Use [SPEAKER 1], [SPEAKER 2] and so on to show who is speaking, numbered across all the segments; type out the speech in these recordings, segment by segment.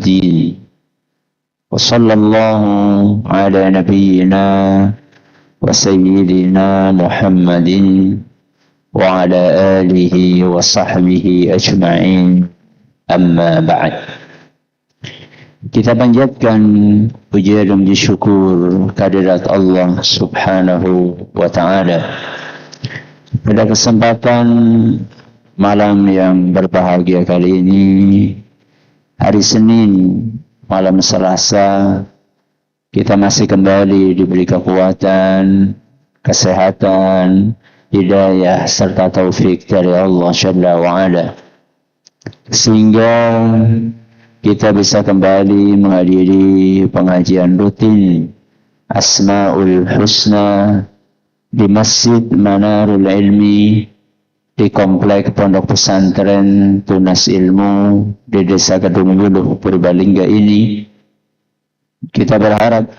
[SPEAKER 1] الدين وصلى الله على نبينا وسيدنا محمد وعلى آله وصحبه أجمعين أما بعد. Kita panjatkan puja dan syukur kehadirat Allah Subhanahu wa Ta'ala. Pada kesempatan malam yang berbahagia kali ini, hari Senin, malam Selasa, kita masih kembali diberi kekuatan, kesehatan, hidayah serta taufik dari Allah Jalla wa Ala, sehingga kita bisa kembali menghadiri pengajian rutin Asmaul Husna di Masjid Manarul Ilmi di Komplek Pondok Pesantren Tunas Ilmu di Desa Kedung Wuluh, Purbalingga ini. Kita berharap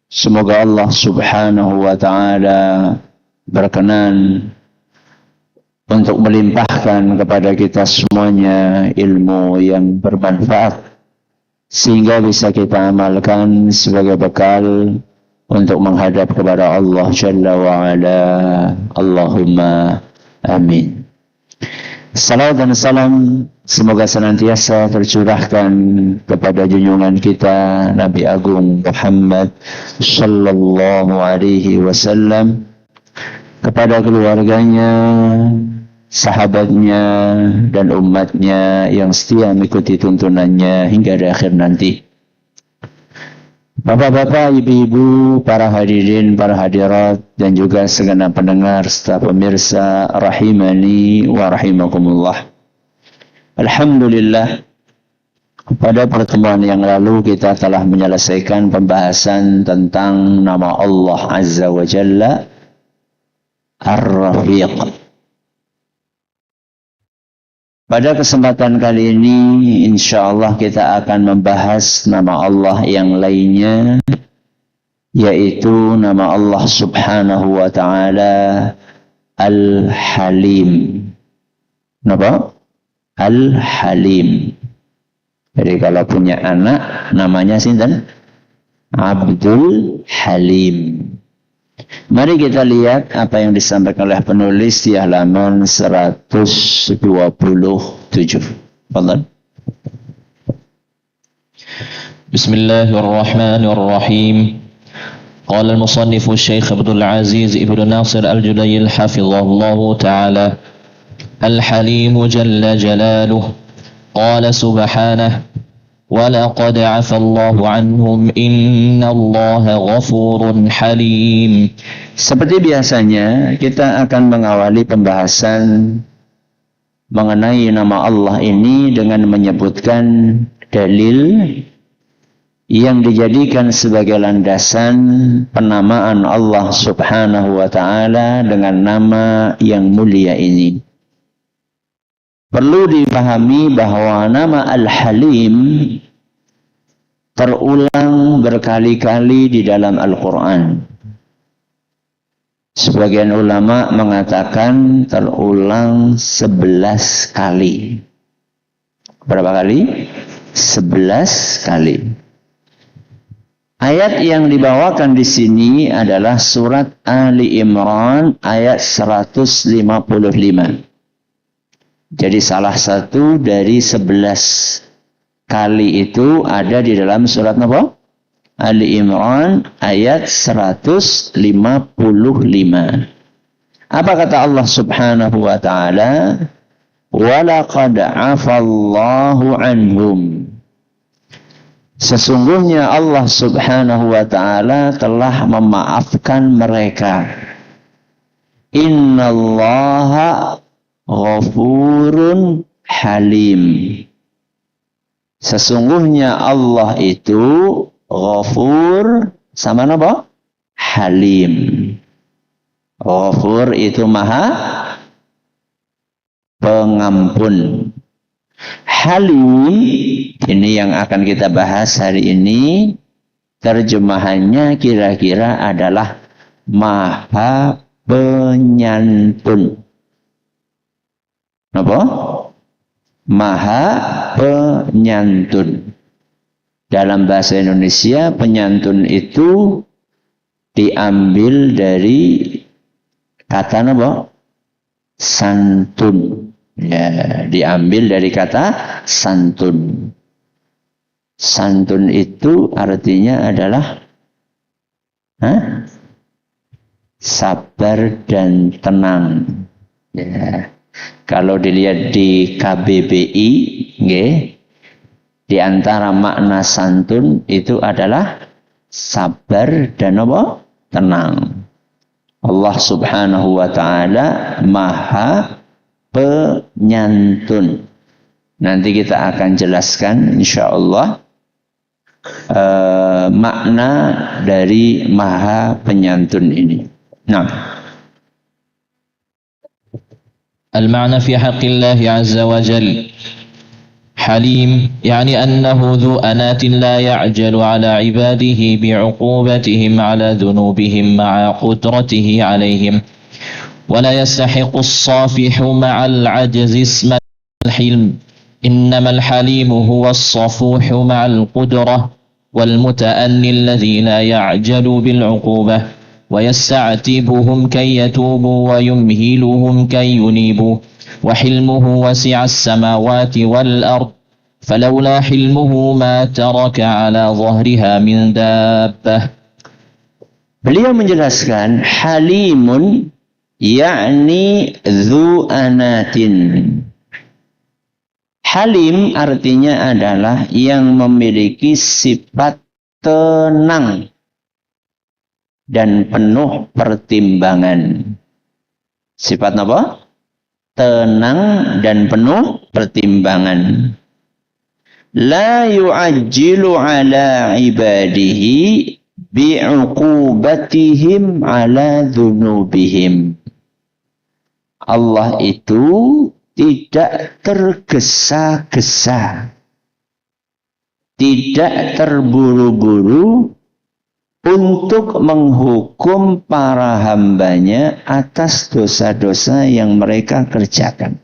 [SPEAKER 1] semoga Allah Subhanahu wa Ta'ala berkenan untuk melimpahkan kepada kita semuanya ilmu yang bermanfaat, sehingga bisa kita amalkan sebagai bekal untuk menghadap kepada Allah Jalla wa'ala. Allahumma amin. Salawat dan salam semoga senantiasa tercurahkan kepada junjungan kita Nabi Agung Muhammad Sallallahu Alaihi Wasallam, kepada keluarganya, sahabatnya, dan umatnya yang setia mengikuti tuntunannya hingga di akhir nanti. Bapak-bapak, ibu-ibu, para hadirin, para hadirat, dan juga segenap pendengar serta pemirsa rahimani wa rahimakumullah. Alhamdulillah, pada pertemuan yang lalu kita telah menyelesaikan pembahasan tentang nama Allah Azza wa Jalla Ar-Rafiq. Pada kesempatan kali ini, insya Allah kita akan membahas nama Allah yang lainnya, yaitu nama Allah Subhanahu wa Ta'ala Al-Halim. Kenapa? Al-Halim. Jadi kalau punya anak, namanya sinten? Abdul Halim. Mari kita lihat apa yang disampaikan oleh penulis di halaman 127. Fadhal.
[SPEAKER 2] Bismillahirrahmanirrahim. Qala al-musannif Syekh Abdul Aziz Ibnu Nasir Al-Julayl hafizahullahu ta'ala, Al-Halim jalla jalaluhu, qala subhanahu, وَلَقَدْ عَفَى اللَّهُ عَنْهُمْ إِنَّ اللَّهَ غَفُورٌ حَلِيمٌ.
[SPEAKER 1] Seperti biasanya, kita akan mengawali pembahasan mengenai nama Allah ini dengan menyebutkan dalil yang dijadikan sebagai landasan penamaan Allah Subhanahu wa Ta'ala dengan nama yang mulia ini. Perlu dipahami bahwa nama Al-Halim terulang berkali-kali di dalam Al-Quran. Sebagian ulama mengatakan terulang 11 kali. Berapa kali? 11 kali. Ayat yang dibawakan di sini adalah surat Ali Imran ayat 155. Jadi salah satu dari 11 kali itu ada di dalam surat apa? Ali Imran ayat 155. Apa kata Allah Subhanahu wa Ta'ala? وَلَقَدْ عَفَى اللَّهُ عَنْهُمْ. Sesungguhnya Allah Subhanahu wa Ta'ala telah memaafkan mereka. Innallaha Ghafurun Halim. Sesungguhnya Allah itu Ghafur sama apa? Halim. Ghafur itu maha pengampun. Halim, ini yang akan kita bahas hari ini. Terjemahannya kira-kira adalah maha penyantun. Apa? Maha penyantun. Dalam bahasa Indonesia penyantun itu diambil dari kata apa? Santun. Ya, diambil dari kata santun. Santun itu artinya adalah sabar dan tenang. Ya. Kalau dilihat di KBBI, di antara makna santun itu adalah sabar dan apa? Tenang. Allah Subhanahu wa taala Maha Penyantun. Nanti kita akan jelaskan insyaallah makna dari Maha Penyantun ini. Nah,
[SPEAKER 2] المعنى في حق الله عز وجل حليم يعني أنه ذو أناة لا يعجل على عباده بعقوبتهم على ذنوبهم مع قدرته عليهم ولا يستحق الصافح مع العجز اسم الحلم إنما الحليم هو الصفوح مع القدرة والمتأني الذي لا يعجل بالعقوبة ويستعتبهم كي يتوبوا ويمهلهم كي ينيبوا وحلمه وسع السماوات والأرض فلولا حلمه ما ترك على ظهرها من دابة.
[SPEAKER 1] Beliau menjelaskan halimun yakni dzu anatin. Halim artinya adalah yang memiliki sifat tenang dan penuh pertimbangan. Sifat apa? Tenang dan penuh pertimbangan. La yu'ajjilu ala ibadihi bi'uqubatihim ala dhunubihim. Allah itu tidak tergesa-gesa, tidak terburu-buru untuk menghukum para hambanya atas dosa-dosa yang mereka kerjakan.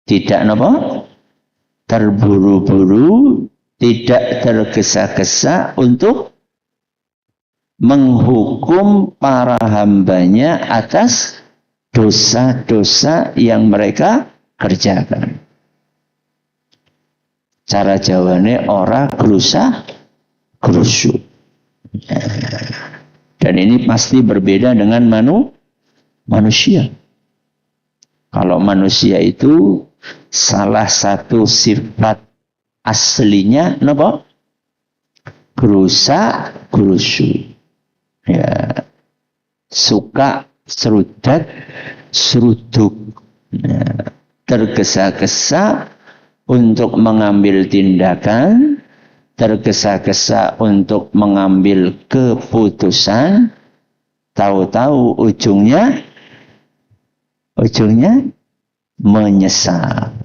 [SPEAKER 1] Tidak apa? Terburu-buru, tidak tergesa-gesa untuk menghukum para hambanya atas dosa-dosa yang mereka kerjakan. Cara Jawane ora gerusa-gerusu. Dan ini pasti berbeda dengan manusia. Kalau manusia itu salah satu sifat aslinya apa? Gerusa-gerusu. Ya. Suka seruduk. Ya. Tergesa-gesa untuk mengambil tindakan, tergesa-gesa untuk mengambil keputusan, tahu-tahu ujungnya menyesal.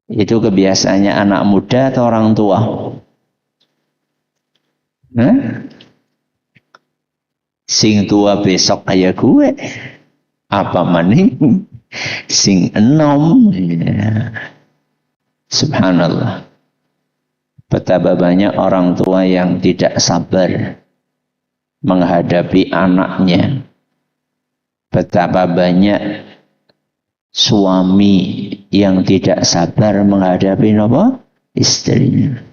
[SPEAKER 1] Itu kebiasaannya anak muda atau orang tua? Sing tua besok kayak gue, apa maning sing enom. Ya. Subhanallah. Betapa banyak orang tua yang tidak sabar menghadapi anaknya. Betapa banyak suami yang tidak sabar menghadapi apa? Istrinya.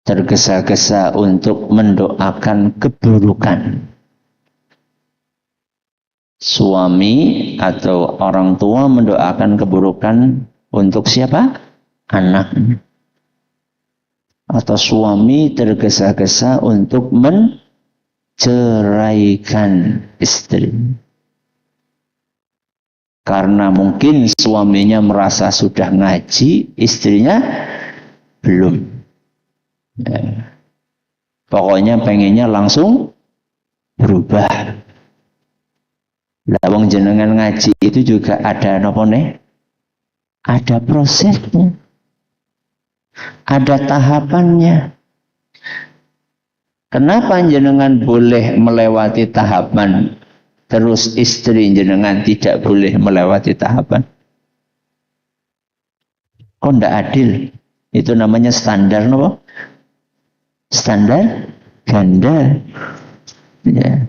[SPEAKER 1] Tergesa-gesa untuk mendoakan keburukan. Suami atau orang tua mendoakan keburukan untuk siapa? Anaknya. Atau suami tergesa-gesa untuk menceraikan istri. Karena mungkin suaminya merasa sudah ngaji, istrinya belum. Ya. Pokoknya pengennya langsung berubah. Lawang jenengan ngaji itu juga ada napa nih? Ada prosesnya. Ada tahapannya. Kenapa jenengan boleh melewati tahapan terus istri jenengan tidak boleh melewati tahapan. Kok ndak adil? Itu namanya standar apa? Standar ganda. Ya.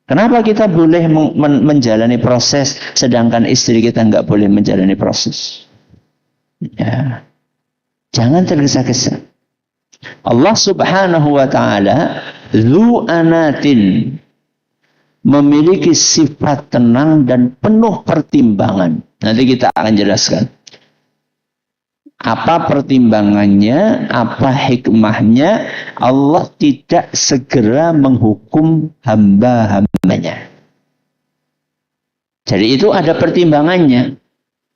[SPEAKER 1] Kenapa kita boleh menjalani proses sedangkan istri kita nggak boleh menjalani proses? Ya. Jangan tergesa-gesa. Allah Subhanahu wa taala dzu anatin, memiliki sifat tenang dan penuh pertimbangan. Nanti kita akan jelaskan apa pertimbangannya, apa hikmahnya. Allah tidak segera menghukum hamba-hambanya. Jadi itu ada pertimbangannya,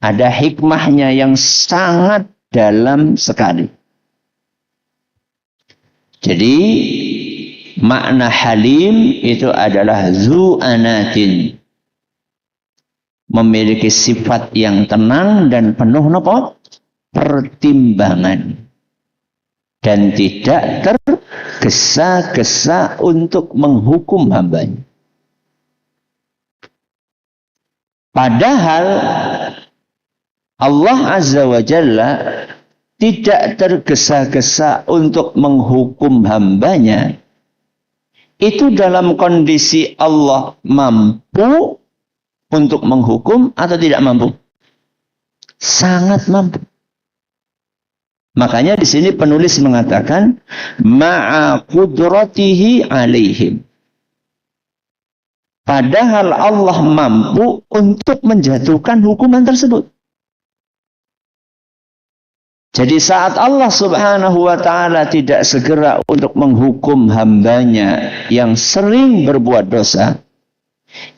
[SPEAKER 1] ada hikmahnya yang sangat dalam sekali. Jadi makna halim itu adalah zu anatin, memiliki sifat yang tenang dan penuh apa? Pertimbangan, dan tidak tergesa-gesa untuk menghukum hambanya. Padahal Allah Azza wa Jalla tidak tergesa-gesa untuk menghukum hambanya. Itu dalam kondisi Allah mampu untuk menghukum atau tidak mampu? Sangat mampu. Makanya di sini penulis mengatakan ma'a qudratihi alaihim. Padahal Allah mampu untuk menjatuhkan hukuman tersebut. Jadi saat Allah Subhanahu wa taala tidak segera untuk menghukum hambanya yang sering berbuat dosa,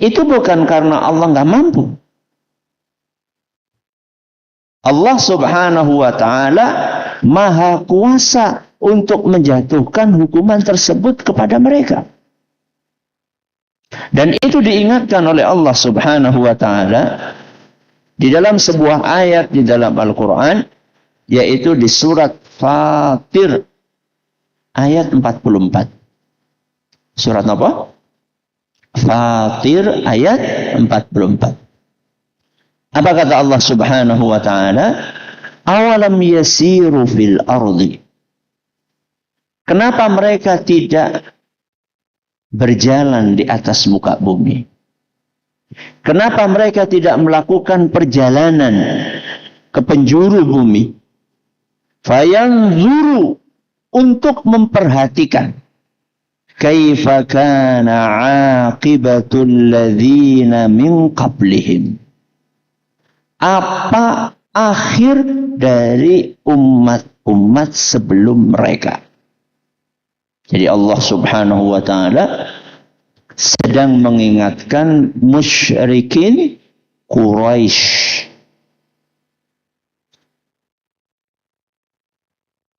[SPEAKER 1] itu bukan karena Allah nggak mampu. Allah Subhanahu wa taala maha kuasa untuk menjatuhkan hukuman tersebut kepada mereka. Dan itu diingatkan oleh Allah Subhanahu wa taala di dalam sebuah ayat di dalam Al-Qur'an, yaitu di surat Fatir ayat 44. Surat apa? Fatir ayat 44. Apa kata Allah Subhanahu wa taala? Awalam yasiru fil ardi. Kenapa mereka tidak berjalan di atas muka bumi? Kenapa mereka tidak melakukan perjalanan ke penjuru bumi? Fayanzuru, untuk memperhatikan kaifa kana aqibatul ladzina min qablihim. Apa akhir dari umat-umat sebelum mereka. Jadi Allah Subhanahu wa taala sedang mengingatkan musyrikin Quraisy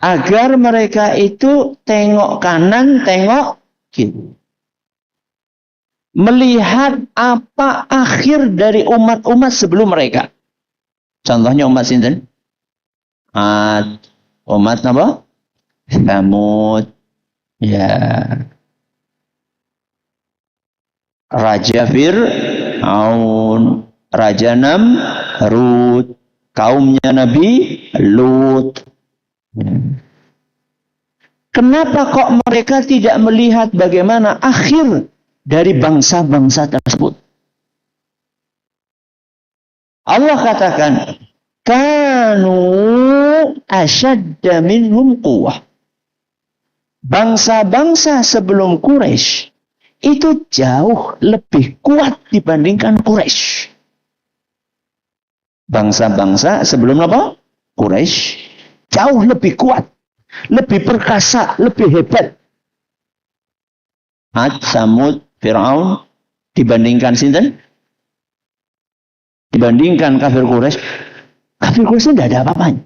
[SPEAKER 1] agar mereka itu tengok kanan, tengok kiri. Melihat apa akhir dari umat-umat sebelum mereka. Contohnya umat sinten? Ad, umat apa? Tsamud. Ya. Raja Fir'aun, Raja Namrud, kaumnya Nabi Lut. Kenapa kok mereka tidak melihat bagaimana akhir dari bangsa-bangsa tersebut? Allah katakan, kanu asyadda minhum quwwah. Bangsa-bangsa sebelum Quraisy itu jauh lebih kuat dibandingkan Quraisy. Bangsa-bangsa sebelum apa? Quraisy jauh lebih kuat, lebih perkasa, lebih hebat. Ad, Samud, Fir'aun dibandingkan sinten? Dibandingkan kafir Quraisy. Kafir Quraisy tidak ada apa-apanya.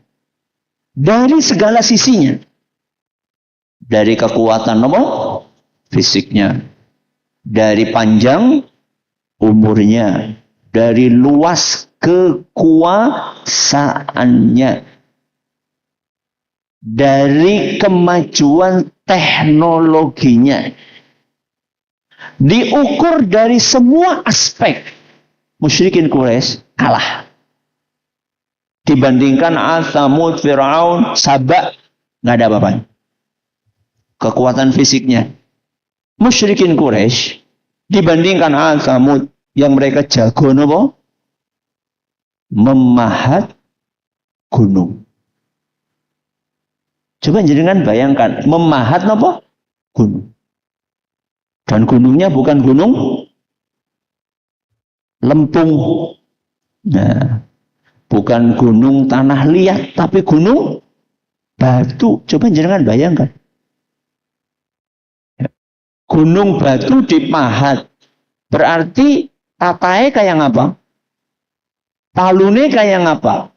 [SPEAKER 1] Dari segala sisinya. Dari kekuatan apa? Fisiknya. Dari panjang umurnya. Dari luas kekuasaannya. Dari kemajuan teknologinya. Diukur dari semua aspek, musyrikin Quraisy kalah. Dibandingkan Ad, Tsamud, Fir'aun, Saba, nggak ada apa-apa. Kekuatan fisiknya. Musyrikin Quraisy dibandingkan Ad, Tsamud, yang mereka jago apa? Memahat gunung. Coba jenengan bayangkan, memahat apa? Gunung. Dan gunungnya bukan gunung lempung. Nah, bukan gunung tanah liat, tapi gunung batu. Coba jangan bayangkan. Gunung batu dipahat. Berarti tatae kayak apa? Palune kayak apa?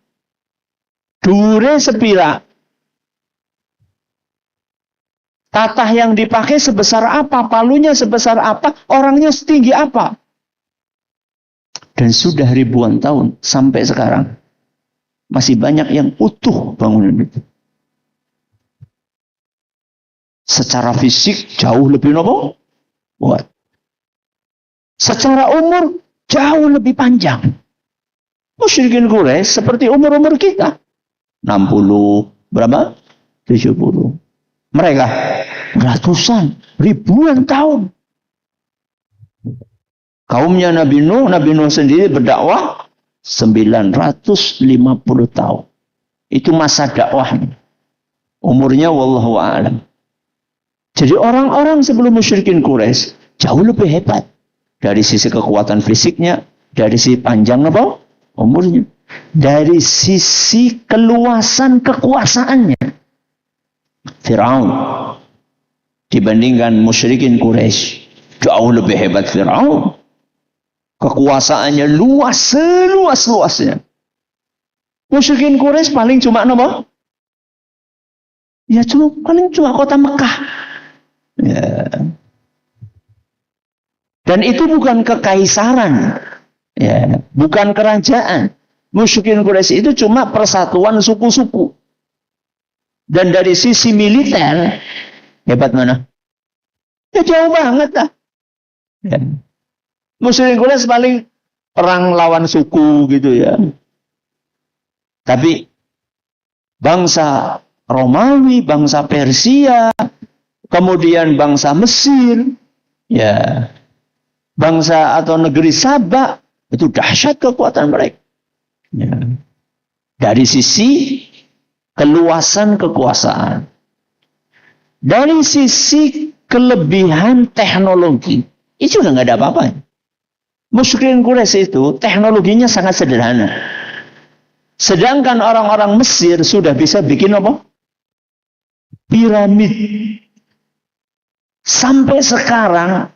[SPEAKER 1] Dure sepira. Tatah yang dipakai sebesar apa? Palunya sebesar apa? Orangnya setinggi apa? Dan sudah ribuan tahun sampai sekarang. Masih banyak yang utuh bangunan itu. Secara fisik jauh lebih nopo kuat. Secara umur jauh lebih panjang. Musyrikin Quraisy seperti umur-umur kita. 60, berapa? 70. Mereka ratusan, ribuan tahun. Kaumnya Nabi Nuh sendiri berdakwah 950 tahun. Itu masa dakwahnya. Umurnya wallahu a'lam. Jadi orang-orang sebelum musyrikin Quraisy jauh lebih hebat. Dari sisi kekuatan fisiknya, dari sisi panjang apa? Umurnya. Dari sisi keluasan kekuasaannya. Fir'aun dibandingkan musyrikin Quraisy jauh lebih hebat Fir'aun. Kekuasaannya luas, seluas-luasnya. Musyrikin Quraisy paling cuma apa? Ya paling cuma kota Mekah. Ya. Dan itu bukan kekaisaran. Ya, bukan kerajaan. Musyrikin Quraisy itu cuma persatuan suku-suku. Dan dari sisi militer, hebat mana? Ya jauh banget lah. Ya. Musyrikin Quraisy paling perang lawan suku gitu ya. Tapi bangsa Romawi, bangsa Persia, kemudian bangsa Mesir, ya, bangsa atau negeri Sabak, itu dahsyat kekuatan mereka. Ya. Dari sisi keluasan kekuasaan. Dari sisi kelebihan teknologi, itu juga nggak ada apa-apa. Musyrikin Quraisy itu teknologinya sangat sederhana. Sedangkan orang-orang Mesir sudah bisa bikin apa? Piramid. Sampai sekarang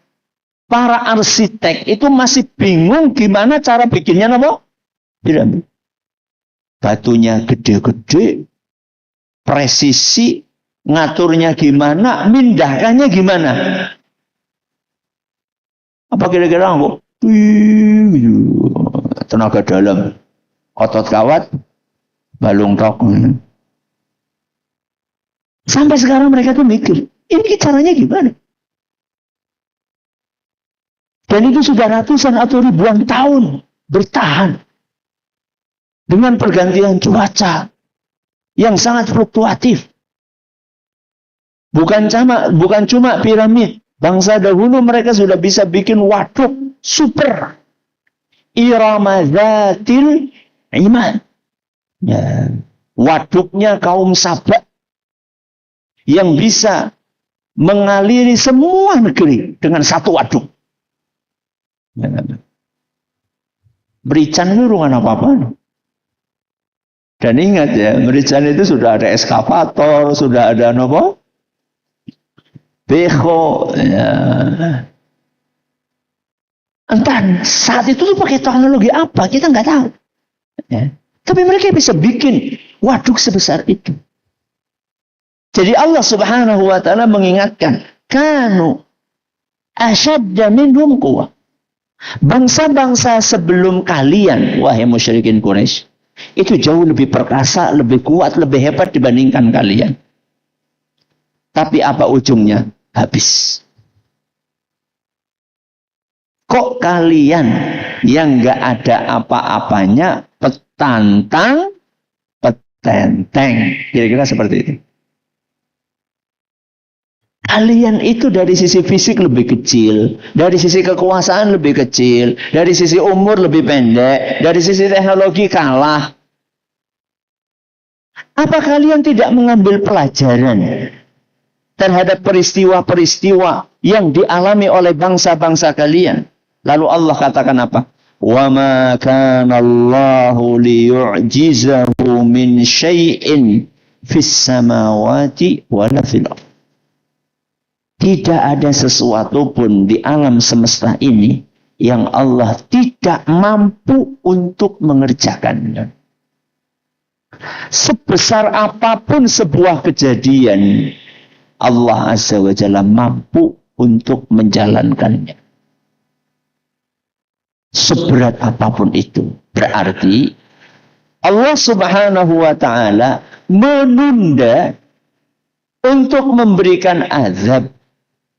[SPEAKER 1] para arsitek itu masih bingung gimana cara bikinnya apa? Piramid. Batunya gede-gede. Presisi, ngaturnya gimana, mindahkannya gimana. Apa kira-kira kok? Tenaga dalam, otot kawat, balung tok. Sampai sekarang mereka tuh mikir, ini caranya gimana? Dan itu sudah ratusan atau ribuan tahun bertahan. Dengan pergantian cuaca yang sangat fluktuatif. Bukan cuma piramid. Bangsa dahulu mereka sudah bisa bikin waduk super. Irama Dzatil Imad. Ya. Waduknya kaum Sabak yang bisa mengaliri semua negeri dengan satu waduk. Ya. Merican itu ruangan apa-apa. Dan ingat ya, Merican itu sudah ada eskavator, sudah ada apa? Beko. Ya. Entah saat itu tuh pakai teknologi apa, kita nggak tahu. Ya. Tapi mereka bisa bikin waduk sebesar itu. Jadi Allah Subhanahu wa taala mengingatkan, kanu asyadda minhum quwwah. Bangsa-bangsa sebelum kalian, wahai musyrikin Quraisy, itu jauh lebih perkasa, lebih kuat, lebih hebat dibandingkan kalian. Tapi apa ujungnya? Habis. kok kalian yang nggak ada apa-apanya petantang, petenteng. Kira-kira seperti itu. Kalian itu dari sisi fisik lebih kecil, dari sisi kekuasaan lebih kecil, dari sisi umur lebih pendek, dari sisi teknologi kalah. Apa kalian tidak mengambil pelajaran terhadap peristiwa-peristiwa yang dialami oleh bangsa-bangsa kalian? Lalu Allah katakan apa? Wa ma kana Allahu liyu'jizahu min syai'in fis samawati wala fil ardh. Tidak ada sesuatu pun di alam semesta ini yang Allah tidak mampu untuk mengerjakannya. Sebesar apapun sebuah kejadian, Allah Azza wa Jalla mampu untuk menjalankannya. Seberat apapun itu. Berarti Allah Subhanahu wa Ta'ala menunda untuk memberikan azab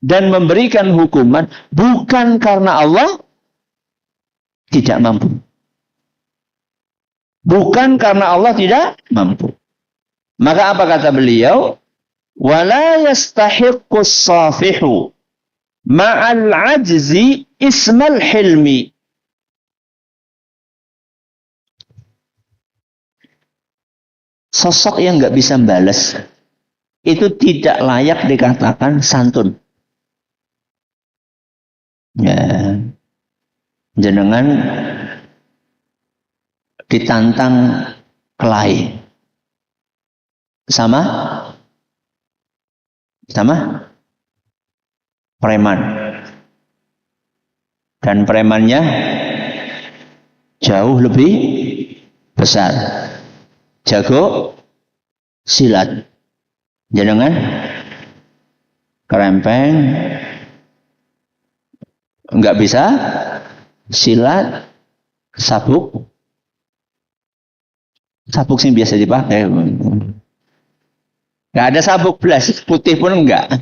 [SPEAKER 1] dan memberikan hukuman bukan karena Allah tidak mampu. Bukan karena Allah tidak mampu. Maka apa kata beliau? Wala yastahiqqus safihu ma'al ajzi ismal hilmi. Sosok yang nggak bisa balas itu tidak layak dikatakan santun. Ya, jenengan ditantang kelahi sama preman, dan premannya jauh lebih besar, jago silat, jenengan kerempeng, nggak bisa silat, sabuk sih biasa dipakai, nggak ada sabuk belas putih pun enggak.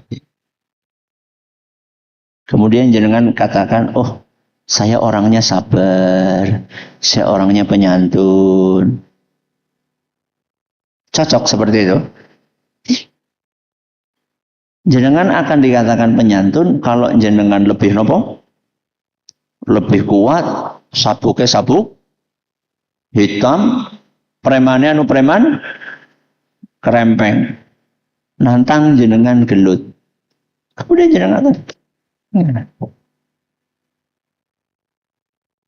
[SPEAKER 1] Kemudian jenengan katakan, oh saya orangnya sabar, saya orangnya penyantun. Cocok seperti itu. Jenengan akan dikatakan penyantun kalau jenengan lebih nopo, lebih kuat, sabuknya sabuk hitam, premannya preman kerempeng, nantang jenengan gelut. Kemudian jenengan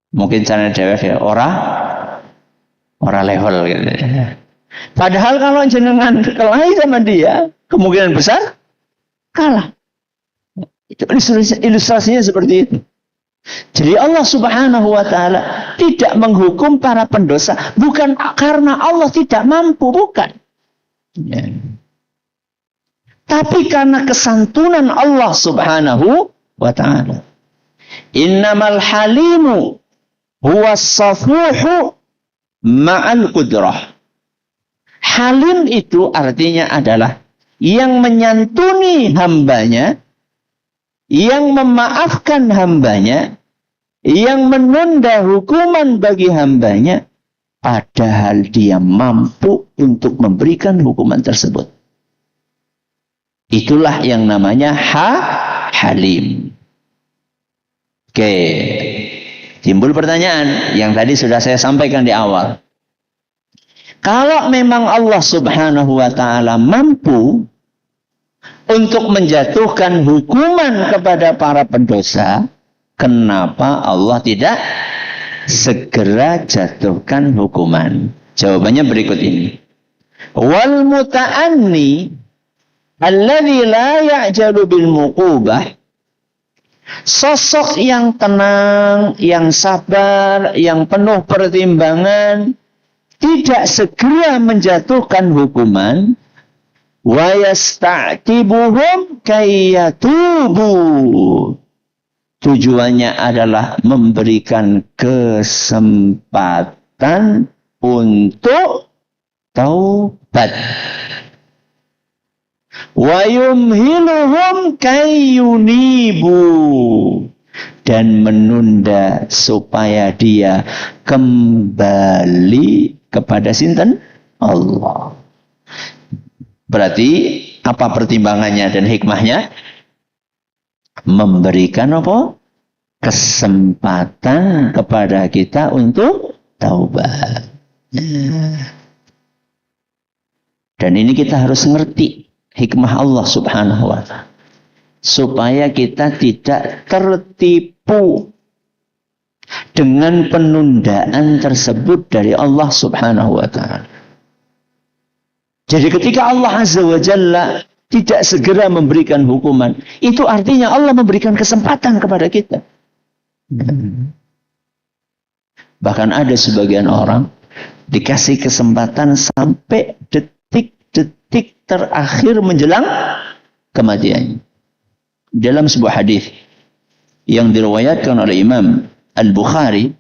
[SPEAKER 1] mungkin cara dewek ya ora level gitu. Padahal kalau jenengan kelahi sama dia, kemungkinan besar kalah. Itu ilustrasinya seperti itu. Jadi Allah Subhanahu wa Ta'ala tidak menghukum para pendosa bukan karena Allah tidak mampu, bukan. Ya. Tapi karena kesantunan Allah Subhanahu wa Ta'ala. Innamal halimu huwas safuhu ma'al qudrah. Halim itu artinya adalah yang menyantuni hambanya, yang memaafkan hambanya, yang menunda hukuman bagi hambanya, padahal dia mampu untuk memberikan hukuman tersebut. Itulah yang namanya halim. Oke, timbul pertanyaan yang tadi sudah saya sampaikan di awal. Kalau memang Allah Subhanahu wa Ta'ala mampu untuk menjatuhkan hukuman kepada para pendosa, kenapa Allah tidak segera jatuhkan hukuman? Jawabannya berikut ini. Wal muta'anni alladzi la ya'jalu bil muqubah. Sosok yang tenang, yang sabar, yang penuh pertimbangan, tidak segera menjatuhkan hukuman, wa yasta'tibuhum kayyatubu. Tujuannya adalah memberikan kesempatan untuk taubat. Wa yumhiluhum kayyunibu. dan menunda supaya dia kembali kepada sinten? Allah. Berarti apa pertimbangannya dan hikmahnya? Memberikan apa? Kesempatan kepada kita untuk taubat. Dan ini kita harus ngerti hikmah Allah Subhanahu wa ta'ala. Supaya kita tidak tertipu dengan penundaan tersebut dari Allah Subhanahu wa ta'ala. Jadi ketika Allah Azza wa Jalla tidak segera memberikan hukuman, itu artinya Allah memberikan kesempatan kepada kita. Bahkan ada sebagian orang dikasih kesempatan sampai detik-detik terakhir menjelang kematian. Dalam sebuah hadis yang diriwayatkan oleh Imam Al-Bukhari,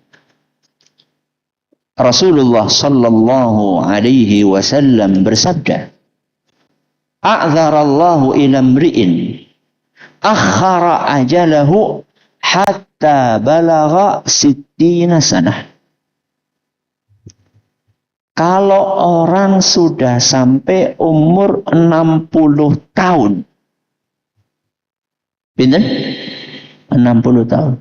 [SPEAKER 1] Rasulullah sallallahu alaihi wasallam bersabda, "A'dzarallahu ila imri'in akhara ajalahu hatta balagha 60 sanah." Kalau orang sudah sampai umur 60 tahun. Pinten? 60 tahun.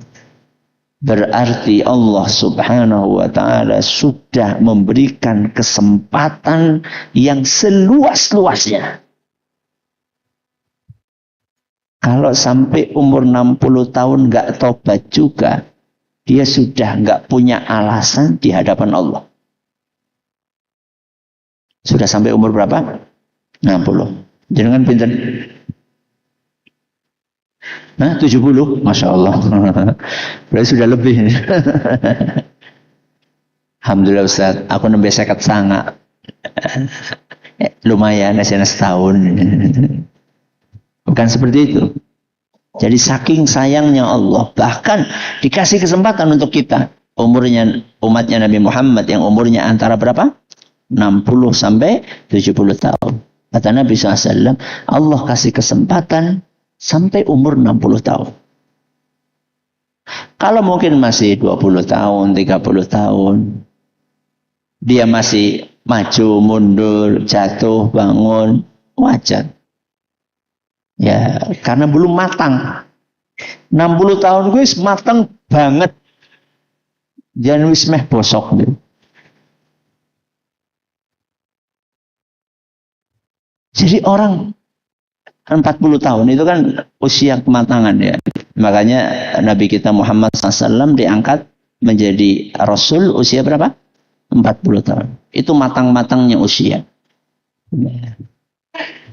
[SPEAKER 1] Berarti Allah Subhanahu wa ta'ala sudah memberikan kesempatan yang seluas-luasnya. Kalau sampai umur 60 tahun nggak tobat juga, dia sudah nggak punya alasan di hadapan Allah. Sudah sampai umur berapa? 60. Jangan pinten? Nah, 70. Masya Allah. Berarti sudah lebih. Alhamdulillah Ustaz. Aku nembe 59. Lumayan, masih setahun. Bukan seperti itu. Jadi saking sayangnya Allah. Bahkan dikasih kesempatan untuk kita. Umurnya, umatnya Nabi Muhammad yang umurnya antara berapa? 60 sampai 70 tahun. Kata Nabi SAW, Allah kasih kesempatan sampai umur 60 tahun. Kalau mungkin masih 20 tahun, 30 tahun, dia masih maju, mundur, jatuh, bangun, wajar. Ya, karena belum matang. 60 tahun gue matang banget. Jangan wis meh bosok gitu. Jadi orang 40 tahun itu kan usia kematangan ya. Makanya Nabi kita Muhammad SAW diangkat menjadi Rasul usia berapa? 40 tahun. Itu matang-matangnya usia.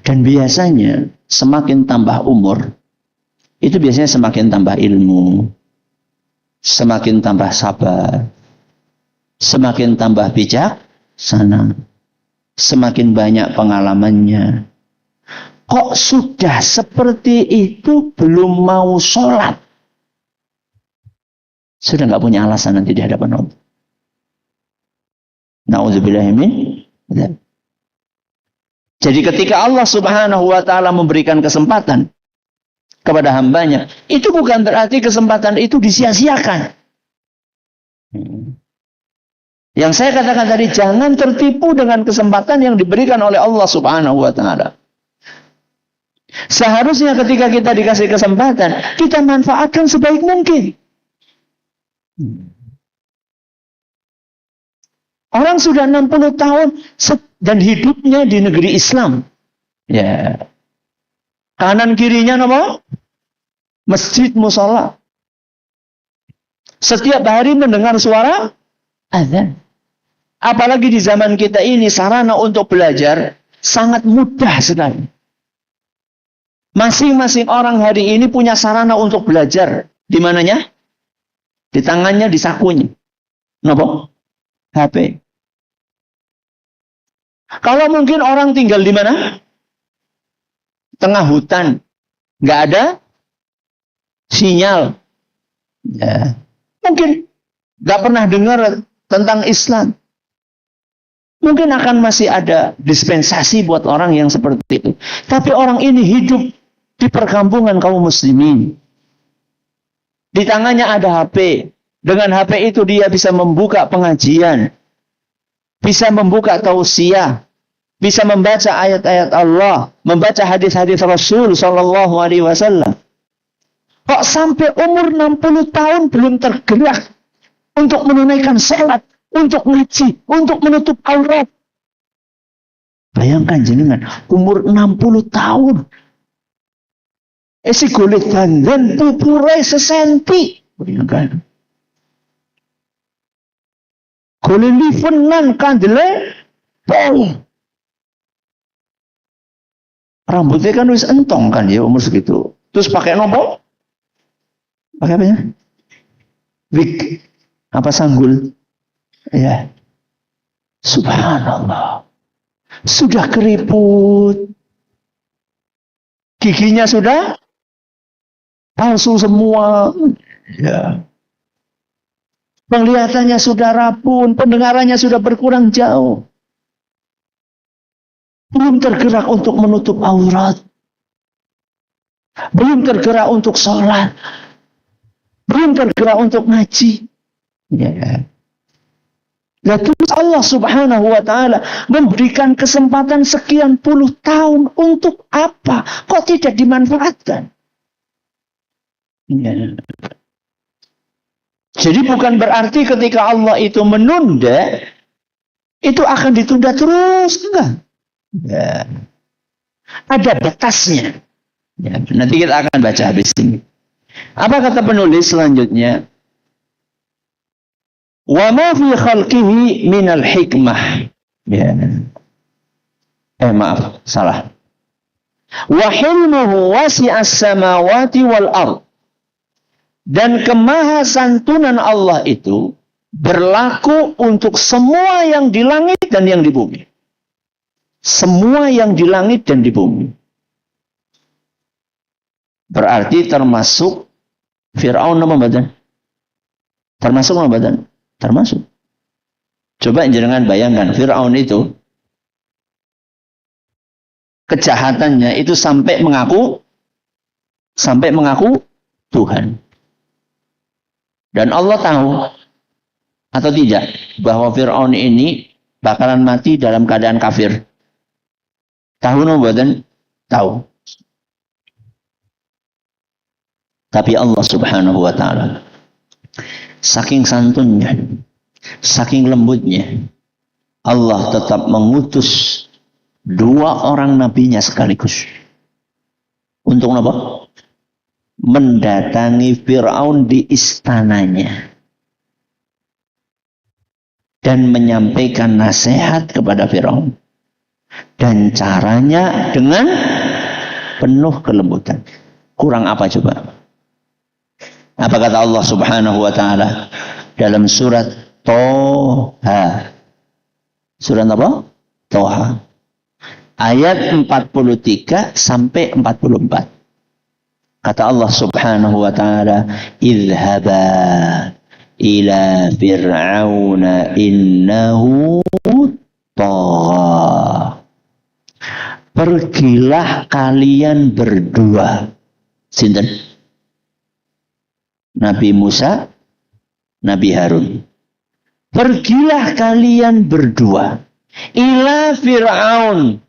[SPEAKER 1] Dan biasanya semakin tambah umur, itu biasanya semakin tambah ilmu, semakin tambah sabar, semakin tambah bijaksana, semakin banyak pengalamannya. Kok sudah seperti itu belum mau sholat? Sudah nggak punya alasan nanti di hadapan Allah. Na'udzubillahimin. Jadi ketika Allah Subhanahu wa ta'ala memberikan kesempatan kepada hambanya, itu bukan berarti kesempatan itu disia-siakan. Yang saya katakan tadi, jangan tertipu dengan kesempatan yang diberikan oleh Allah Subhanahu wa ta'ala. Seharusnya ketika kita dikasih kesempatan, kita manfaatkan sebaik mungkin. Orang sudah 60 tahun dan hidupnya di negeri Islam. Ya. Kanan kirinya apa? Masjid, musola. Setiap hari mendengar suara azan. Apalagi di zaman kita ini sarana untuk belajar sangat mudah sekali. Masing-masing orang hari ini punya sarana untuk belajar. Di mananya? Di tangannya, di sakunya. Kenapa? HP. Kalau mungkin orang tinggal di mana? Tengah hutan. Nggak ada sinyal. Ya. Mungkin nggak pernah dengar tentang Islam. Mungkin akan masih ada dispensasi buat orang yang seperti itu. Tapi orang ini hidup di perkampungan kaum muslimin. Di tangannya ada HP. Dengan HP itu dia bisa membuka pengajian. Bisa membuka tausiah. Bisa membaca ayat-ayat Allah. Membaca hadis-hadis Rasul Sallallahu Alaihi Wasallam. Kok sampai umur 60 tahun belum tergerak untuk menunaikan salat, untuk ngaji, untuk menutup aurat. Bayangkan jenengan, umur 60 tahun. Esi kulit dandan pupurai sesenti. Bayangkan. Kulit livenan kandele pol. Rambutnya kan wis entong kan ya umur segitu. Terus pakai nopo? Pakai apa ya? Wig. Apa sanggul? Ya. Subhanallah. Sudah keriput. Giginya sudah palsu semua. Ya. Penglihatannya sudah rabun, pendengarannya sudah berkurang jauh. Belum tergerak untuk menutup aurat. Belum tergerak untuk sholat. Belum tergerak untuk ngaji. Ya. Nah, terus Allah Subhanahu wa Ta'ala memberikan kesempatan sekian puluh tahun untuk apa? Kok tidak dimanfaatkan? Ya. Jadi bukan berarti ketika Allah itu menunda, itu akan ditunda terus. Enggak. Ya. Ada batasnya. Ya. Nanti kita akan baca habis ini. Apa kata penulis selanjutnya? Wa ma fi khalqihi minal hikmah. Ya. Maaf, salah. Wa hilmuhu wasi'as samawati wal ard. Dan kemahasantunan Allah itu berlaku untuk semua yang di langit dan yang di bumi. Semua yang di langit dan di bumi. Berarti termasuk Fir'aun nama badan. Termasuk nama badan. Termasuk. Coba jangan bayangkan Fir'aun itu kejahatannya itu sampai mengaku Tuhan. Dan Allah tahu atau tidak bahwa Fir'aun ini bakalan mati dalam keadaan kafir. Tahu no badan? Tahu. Tapi Allah Subhanahu wa Ta'ala saking santunnya, saking lembutnya, Allah tetap mengutus 2 orang nabinya sekaligus. Untuk apa? Mendatangi Fir'aun di istananya dan menyampaikan nasihat kepada Fir'aun, dan caranya dengan penuh kelembutan. Kurang apa coba? Apa kata Allah Subhanahu wa Ta'ala dalam surat Toha? Surat apa? Toha. Ayat 43 sampai 44. Kata Allah Subhanahu wa Ta'ala, "Idhhaba ila fir'auna innahu tagha." Pergilah kalian berdua. Sinten? Nabi Musa, Nabi Harun. Pergilah kalian berdua ila Fir'aun,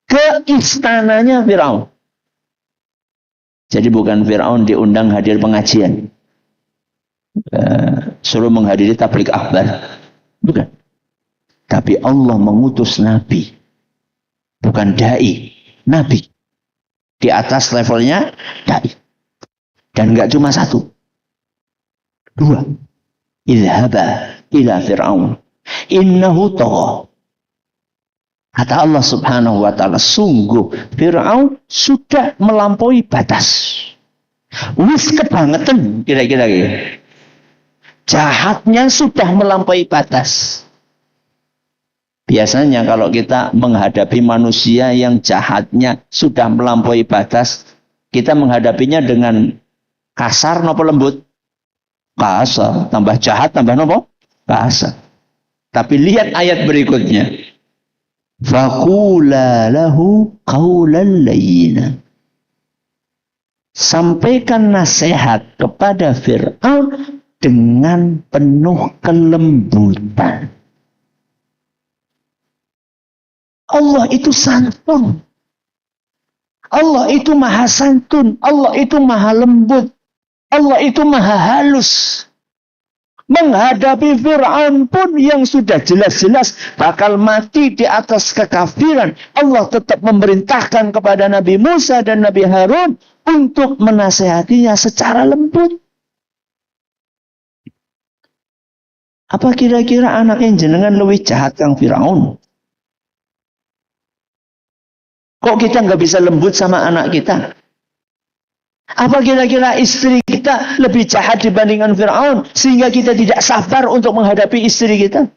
[SPEAKER 1] ke istananya Fir'aun. Jadi bukan Fir'aun diundang hadir pengajian, suruh menghadiri tablik akbar, bukan. Tapi Allah mengutus Nabi, bukan dai, Nabi. Di atas levelnya dai. Dan enggak cuma 1, 2. Idhhaba ila Fir'aun innahu tagha. Kata Allah Subhanahu wa Ta'ala, sungguh Fir'aun sudah melampaui batas. Wis kebangetan kira-kira gitu. Jahatnya sudah melampaui batas. Biasanya kalau kita menghadapi manusia yang jahatnya sudah melampaui batas, kita menghadapinya dengan kasar nopo lembut? Kasar. Tambah jahat tambah nopo? Kasar. Tapi lihat ayat berikutnya. Faqula lahu qawlan layyina. sampaikan nasihat kepada Fir'aun dengan penuh kelembutan. Allah itu santun. Allah itu maha santun. Allah itu maha lembut. Allah itu maha halus. Menghadapi Fir'aun pun yang sudah jelas-jelas bakal mati di atas kekafiran, Allah tetap memerintahkan kepada Nabi Musa dan Nabi Harun untuk menasehatinya secara lembut. Apa kira-kira anaknya jenengan lebih jahat kang Fir'aun? Kok kita nggak bisa lembut sama anak kita? Apa kira-kira istri kita lebih jahat dibandingkan Fir'aun sehingga kita tidak sabar untuk menghadapi istri kita?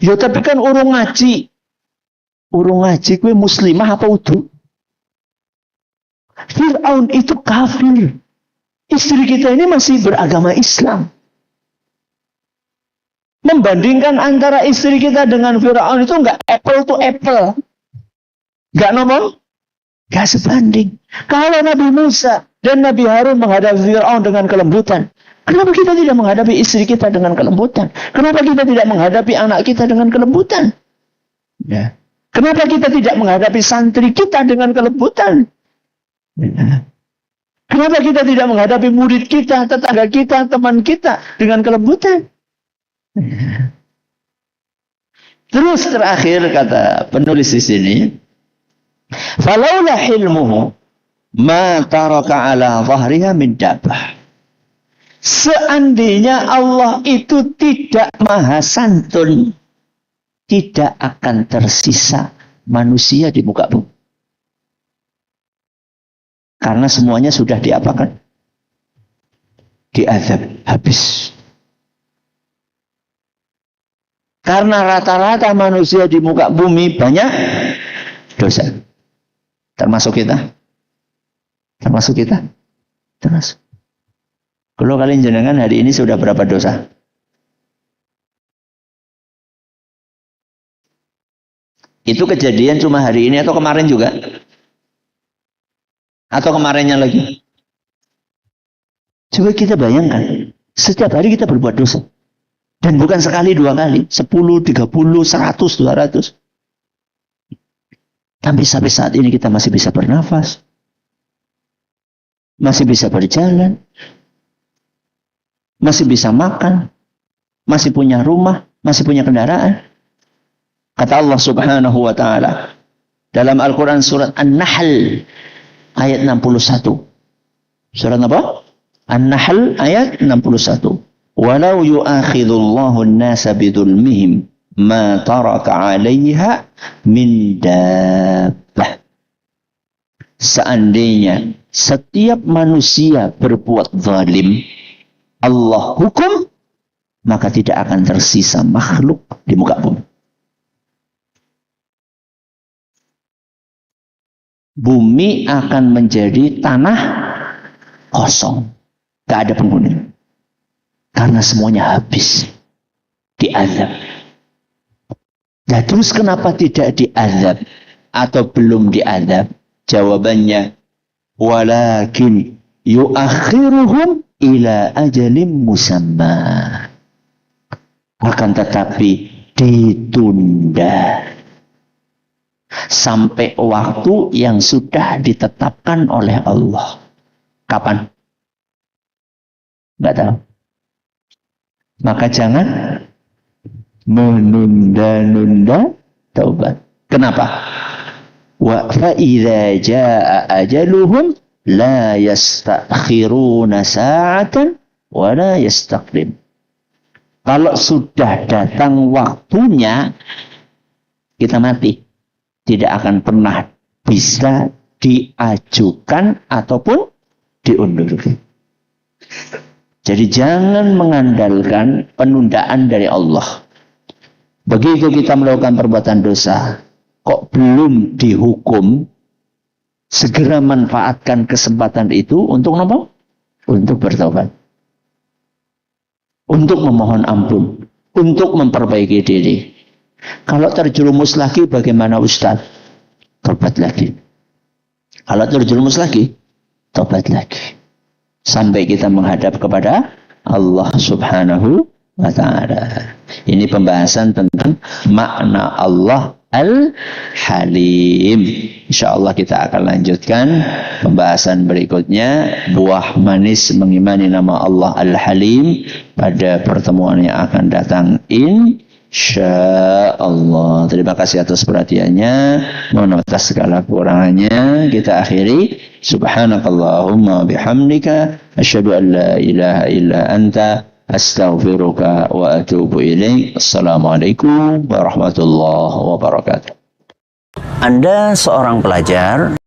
[SPEAKER 1] Ya tapi kan urung ngaji. Urung ngaji kue muslimah apa udu? Fir'aun itu kafir. Istri kita ini masih beragama Islam. Membandingkan antara istri kita dengan Fir'aun itu enggak apple to apple. Enggak nomor? Enggak sebanding. Kalau Nabi Musa dan Nabi Harun menghadapi Fir'aun dengan kelembutan, kenapa kita tidak menghadapi istri kita dengan kelembutan? Kenapa kita tidak menghadapi anak kita dengan kelembutan? Ya. Kenapa kita tidak menghadapi santri kita dengan kelembutan? Ya. Kenapa kita tidak menghadapi murid kita, tetangga kita, teman kita dengan kelembutan? Ya. Terus terakhir kata penulis di sini, falaula hilmuhu ma taraka ala dhahriha min dabbah. Seandainya Allah itu tidak maha santun, tidak akan tersisa manusia di muka bumi. Karena semuanya sudah diapakan? Diazab habis. Karena rata-rata manusia di muka bumi banyak dosa. Termasuk kita. Termasuk kita. Termasuk. Kalau kalian jenengan hari ini sudah berapa dosa? Itu kejadian cuma hari ini atau kemarin juga? Atau kemarinnya lagi? Coba kita bayangkan. Setiap hari kita berbuat dosa. Dan bukan sekali, dua kali. 10, 30, 100, 200. Tapi sampai saat ini kita masih bisa bernafas. Masih bisa berjalan. Masih bisa makan. Masih punya rumah. Masih punya kendaraan. Kata Allah subhanahu wa ta'ala. Dalam Al-Quran surat An-Nahl. Ayat 61. Surat apa? An-Nahl ayat 61. Walau yu'akhidullahu an-nasa bidulmihim ma taraka 'alaiha min dabbah. Seandainya setiap manusia berbuat zalim, Allah hukum, maka tidak akan tersisa makhluk di muka bumi. Bumi akan menjadi tanah kosong. Tidak ada penghuni. Karena semuanya habis. Diazab. Nah terus kenapa tidak diazab? Atau belum diazab? Jawabannya. Walakin yuakhiruhum ila ajalim musamma. Akan tetapi ditunda. Sampai waktu yang sudah ditetapkan oleh Allah. Kapan? Enggak tahu. Maka jangan menunda-nunda taubat. Kenapa? Wa fa idza jaa ajaluhum la yastakhiruna sa'atan wa la yastaqdim. Kalau sudah datang waktunya kita mati. Tidak akan pernah bisa diajukan ataupun diundur. Jadi jangan mengandalkan penundaan dari Allah. Begitu kita melakukan perbuatan dosa, kok belum dihukum, segera manfaatkan kesempatan itu untuk apa? Untuk bertobat. Untuk memohon ampun. Untuk memperbaiki diri. Kalau terjerumus lagi bagaimana Ustaz? Tobat lagi. Kalau terjerumus lagi, tobat lagi. Sampai kita menghadap kepada Allah Subhanahu wa ta'ala. Ini pembahasan tentang makna Allah Al-Halim. InsyaAllah kita akan lanjutkan pembahasan berikutnya, buah manis mengimani nama Allah Al-Halim, pada pertemuan yang akan datang insyaallah. Terima kasih atas perhatiannya. Mohon atas segala kekurangannya kita akhiri. Subhanakallahumma bihamdika asyhadu an la ilaha illa anta astaghfiruka wa atubu ilaik. Assalamualaikum warahmatullahi wabarakatuh. Anda seorang pelajar